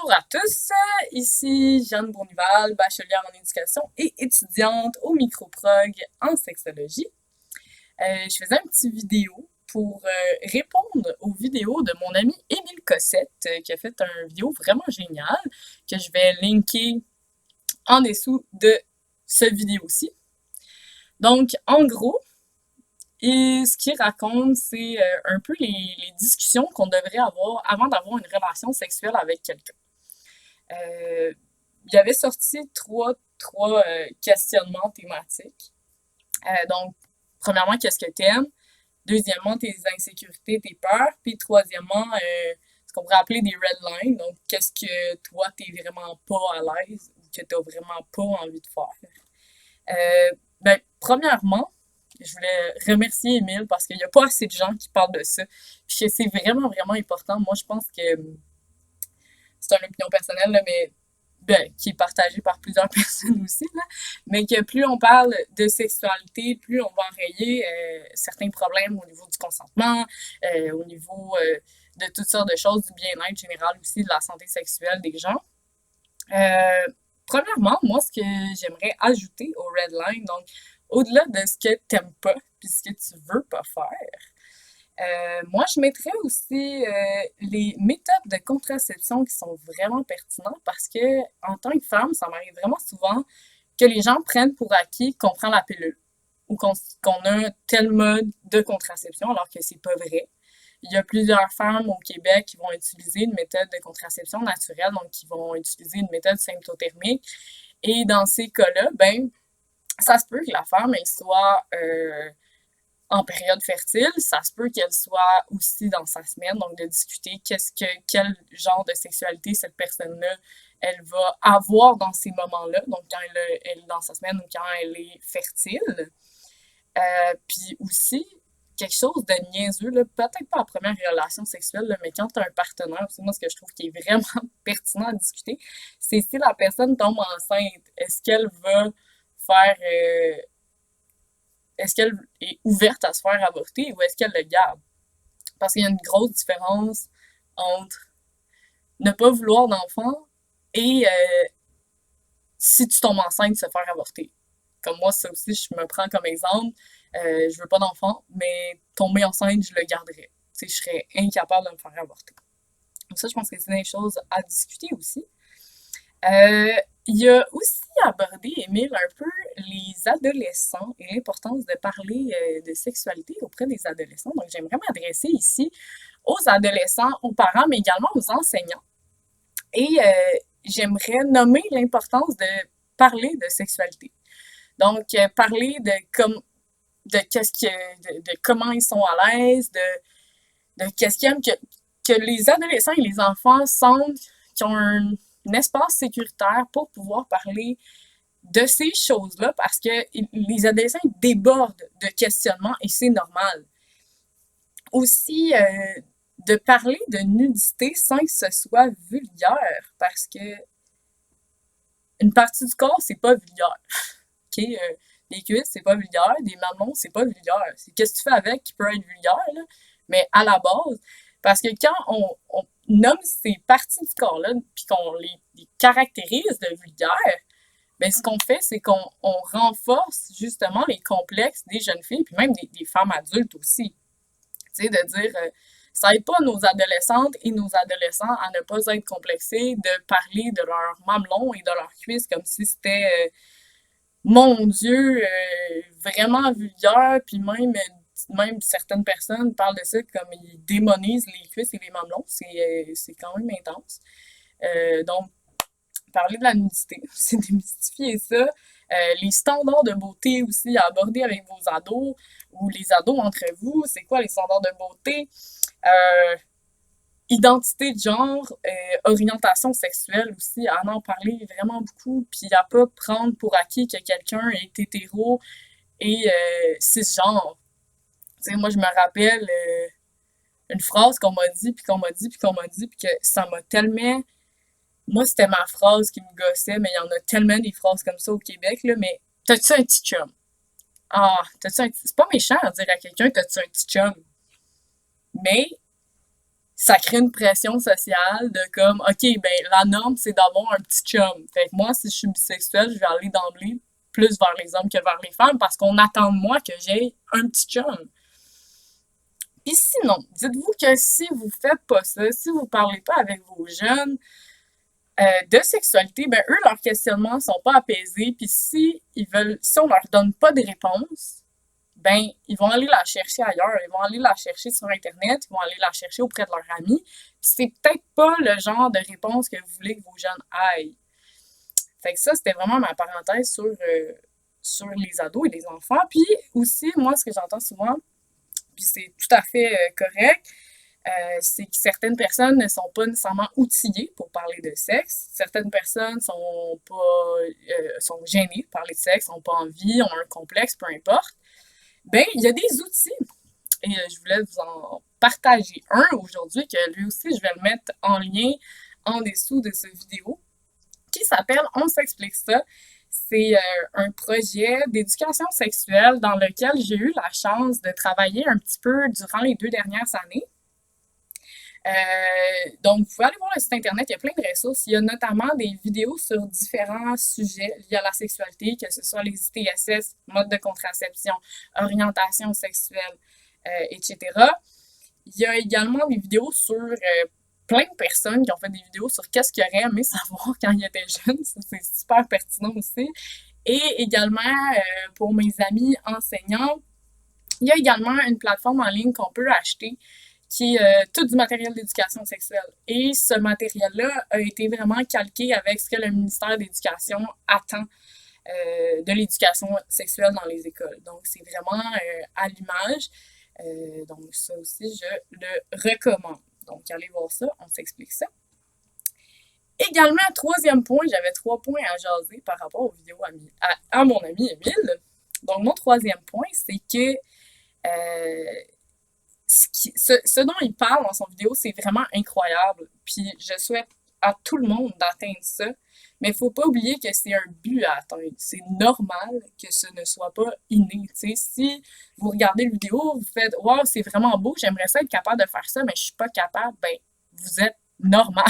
Bonjour à tous, ici Jeanne Bournival, bachelière en éducation et étudiante au microprog en sexologie. Je faisais un petit vidéo pour répondre aux vidéos de mon ami Émile Cossette, qui a fait un vidéo vraiment génial que je vais linker en dessous de ce vidéo-ci. Donc, en gros, et ce qu'il raconte, c'est un peu les discussions qu'on devrait avoir avant d'avoir une relation sexuelle avec quelqu'un. Euh, il avait sorti trois questionnements thématiques. Donc, premièrement, qu'est-ce que t'aimes? Deuxièmement, tes insécurités, tes peurs. Puis troisièmement, ce qu'on pourrait appeler des red lines. Donc, qu'est-ce que toi, t'es vraiment pas à l'aise ou que t'as vraiment pas envie de faire? Premièrement, je voulais remercier Émile parce qu'il n'y a pas assez de gens qui parlent de ça. Puis que c'est vraiment, vraiment important. Moi, je pense que c'est une opinion personnelle, là, mais qui est partagée par plusieurs personnes aussi, là, mais que plus on parle de sexualité, plus on va enrayer certains problèmes au niveau du consentement, au niveau de toutes sortes de choses, du bien-être général aussi, de la santé sexuelle des gens. Euh, Premièrement, moi, ce que j'aimerais ajouter au red line, donc au-delà de ce que tu n'aimes pas puis ce que tu veux pas faire, moi, je mettrais aussi les méthodes de contraception qui sont vraiment pertinentes parce que, en tant que femme, ça m'arrive vraiment souvent que les gens prennent pour acquis qu'on prend la pilule ou qu'on a un tel mode de contraception alors que c'est pas vrai. Il y a plusieurs femmes au Québec qui vont utiliser une méthode de contraception naturelle, donc qui vont utiliser une méthode symptothermique. Et dans ces cas-là, ben, ça se peut que la femme, elle soit en période fertile, ça se peut qu'elle soit aussi dans sa semaine, donc de discuter quel genre de sexualité cette personne-là, elle va avoir dans ces moments-là, donc quand elle est dans sa semaine ou quand elle est fertile. Puis aussi, quelque chose de niaiseux, là, peut-être pas en première relation sexuelle, là, mais quand tu as un partenaire, c'est moi ce que je trouve qui est vraiment pertinent à discuter, c'est si la personne tombe enceinte, faire est-ce qu'elle est ouverte à se faire avorter ou est-ce qu'elle le garde? Parce qu'il y a une grosse différence entre ne pas vouloir d'enfant et si tu tombes enceinte, se faire avorter. Comme moi, ça aussi, je me prends comme exemple. Je veux pas d'enfant, mais tomber enceinte, je le garderais. Tu sais, je serais incapable de me faire avorter. Donc ça, je pense que c'est des choses à discuter aussi. Euh, il a aussi abordé, Émile, un peu les adolescents et l'importance de parler de sexualité auprès des adolescents. Donc, j'aimerais m'adresser ici aux adolescents, aux parents, mais également aux enseignants. Et j'aimerais nommer l'importance de parler de sexualité. Donc, parler de comment ils sont à l'aise, de qu'est-ce qu'ils aiment, que les adolescents et les enfants sentent qu'ils ont un espace sécuritaire pour pouvoir parler de ces choses-là parce que les adolescents débordent de questionnements et c'est normal. Aussi, de parler de nudité sans que ce soit vulgaire parce que une partie du corps, c'est pas vulgaire. OK? Les cuisses, c'est pas vulgaire. Des mamelons, c'est pas vulgaire. C'est qu'est-ce que tu fais avec qui peut être vulgaire, là. Mais à la base, parce que quand on nomme ces parties du corps-là, puis qu'on les caractérise de vulgaire, ben ce qu'on fait, c'est qu'on renforce justement les complexes des jeunes filles, puis même des femmes adultes aussi. Tu sais, de dire, ça aide pas nos adolescentes et nos adolescents à ne pas être complexés de parler de leurs mamelons et de leurs cuisses comme si c'était mon Dieu, vraiment vulgaire, puis même certaines personnes parlent de ça comme ils démonisent les cuisses et les mamelons. C'est quand même intense. Donc, parler de la nudité, c'est démystifier ça. Les standards de beauté aussi à aborder avec vos ados ou les ados entre vous. C'est quoi les standards de beauté? Euh, Identité de genre, orientation sexuelle aussi, à en parler vraiment beaucoup, puis à pas prendre pour acquis que quelqu'un est hétéro et cisgenre. Tu sais, moi, je me rappelle une phrase qu'on m'a dit, puis qu'on m'a dit, puis qu'on m'a dit, puis que ça m'a tellement... Moi, c'était ma phrase qui me gossait, mais il y en a tellement des phrases comme ça au Québec, là, mais t'as-tu un petit chum? Ah, t'as-tu un petit... C'est pas méchant de dire à quelqu'un, t'as-tu un petit chum? Mais ça crée une pression sociale de comme, OK, ben la norme, c'est d'avoir un petit chum. Fait que moi, si je suis bisexuelle, je vais aller d'emblée plus vers les hommes que vers les femmes parce qu'on attend de moi que j'ai un petit chum. Puis sinon, dites-vous que si vous faites pas ça, si vous parlez pas avec vos jeunes de sexualité, ben eux, leurs questionnements sont pas apaisés. Puis si on leur donne pas de réponse, ben ils vont aller la chercher ailleurs. Ils vont aller la chercher sur Internet, ils vont aller la chercher auprès de leurs amis. Puis c'est peut-être pas le genre de réponse que vous voulez que vos jeunes aillent. Fait que ça, c'était vraiment ma parenthèse sur les ados et les enfants. Puis aussi, moi, ce que j'entends souvent, puis c'est tout à fait correct, c'est que certaines personnes ne sont pas nécessairement outillées pour parler de sexe. Certaines personnes sont pas sont gênées de parler de sexe, n'ont pas envie, ont un complexe, peu importe. Ben, il y a des outils. Et je voulais vous en partager un aujourd'hui, que lui aussi, je vais le mettre en lien en dessous de cette vidéo, qui s'appelle On s'explique ça. C'est un projet d'éducation sexuelle dans lequel j'ai eu la chance de travailler un petit peu durant les 2 dernières années. Donc, vous pouvez aller voir le site internet, il y a plein de ressources. Il y a notamment des vidéos sur différents sujets liés à la sexualité, que ce soit les ITSS, mode de contraception, orientation sexuelle, etc. Il y a également des vidéos sur plein de personnes qui ont fait des vidéos sur qu'est-ce qu'ils auraient aimé savoir quand ils étaient jeunes. Ça, c'est super pertinent aussi. Et également, pour mes amis enseignants, il y a également une plateforme en ligne qu'on peut acheter qui est tout du matériel d'éducation sexuelle. Et ce matériel-là a été vraiment calqué avec ce que le ministère de l'Éducation attend de l'éducation sexuelle dans les écoles. Donc, c'est vraiment à l'image. Donc, ça aussi, je le recommande. Donc, allez voir ça, on s'explique ça. Également, troisième point, j'avais 3 points à jaser par rapport aux vidéos à mon ami Émile. Donc, mon troisième point, c'est que ce dont il parle dans son vidéo, c'est vraiment incroyable. Puis je souhaite à tout le monde d'atteindre ça. Mais il ne faut pas oublier que c'est un but à atteindre. C'est normal que ce ne soit pas inné. T'sais, si vous regardez la vidéo, vous faites wow, c'est vraiment beau, j'aimerais ça être capable de faire ça, mais je suis pas capable, ben vous êtes normal.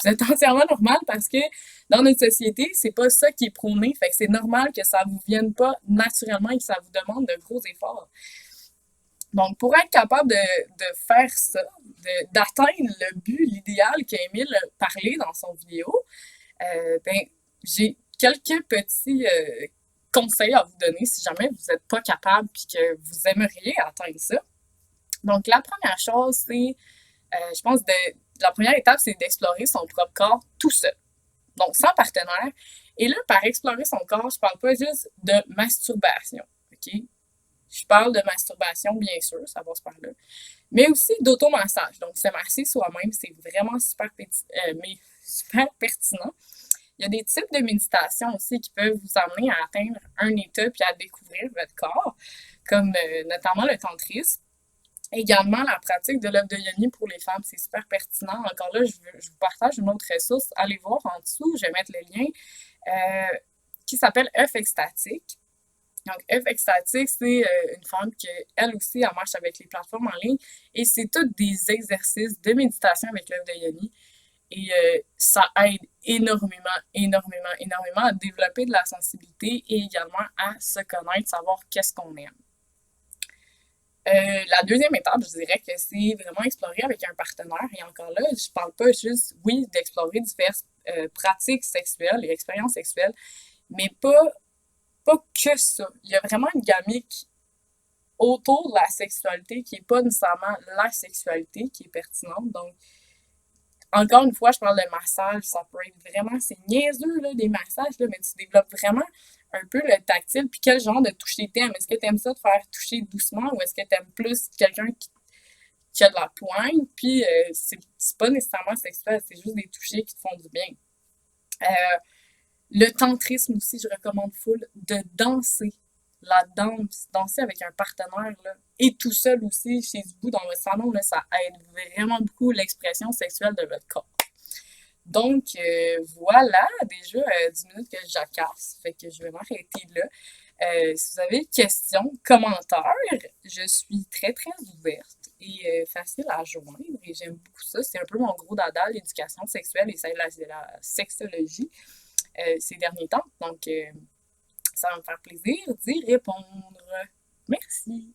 Vous êtes entièrement normal parce que dans notre société, c'est pas ça qui est prôné. Fait que c'est normal que ça vous vienne pas naturellement et que ça vous demande de gros efforts. Donc, pour être capable de faire ça, d'atteindre le but, l'idéal qu'Émile parlait dans son vidéo, ben, j'ai quelques petits conseils à vous donner si jamais vous n'êtes pas capable et que vous aimeriez atteindre ça. Donc, la première chose, c'est, je pense, la première étape, c'est d'explorer son propre corps tout seul. Donc, sans partenaire. Et là, par explorer son corps, je parle pas juste de masturbation, OK? Je parle de masturbation, bien sûr, ça passe par là, mais aussi d'automassage. Donc, se masser soi-même, c'est vraiment super pertinent. Il y a des types de méditation aussi qui peuvent vous amener à atteindre un état puis à découvrir votre corps, comme notamment le tantrisme. Également, la pratique de l'œuf de yoni pour les femmes, c'est super pertinent. Encore là, je vous partage une autre ressource. Allez voir en dessous, je vais mettre le lien, qui s'appelle œuf extatique. Donc, œuf extatique, c'est une femme qui, elle aussi, elle marche avec les plateformes en ligne et c'est tous des exercices de méditation avec l'œuf de yoni. Et ça aide énormément, énormément, énormément à développer de la sensibilité et également à se connaître, savoir qu'est-ce qu'on aime. La deuxième étape, je dirais que c'est vraiment explorer avec un partenaire. Et encore là, je parle pas juste, oui, d'explorer diverses pratiques sexuelles et expériences sexuelles, mais pas que ça. Il y a vraiment une gamique autour de la sexualité qui n'est pas nécessairement la sexualité qui est pertinente. Donc, encore une fois, je parle de massage, ça peut être vraiment, c'est niaiseux, là, des massages, là, mais tu développes vraiment un peu le tactile, puis quel genre de toucher t'aimes. Est-ce que t'aimes ça de faire toucher doucement ou est-ce que t'aimes plus quelqu'un qui a de la poigne, puis c'est pas nécessairement sexuel, c'est juste des touchés qui te font du bien. Le tantrisme aussi, je recommande full de danser. La danse, danser avec un partenaire, là, et tout seul aussi, chez vous, dans votre salon, là, ça aide vraiment beaucoup l'expression sexuelle de votre corps. Donc, voilà, déjà 10 minutes que je jacasse, fait que je vais m'arrêter là. Si vous avez des questions, commentaires, je suis très, très ouverte. et facile à joindre et j'aime beaucoup ça. C'est un peu mon gros dada, l'éducation sexuelle et la sexologie ces derniers temps. Donc, ça va me faire plaisir d'y répondre. Merci.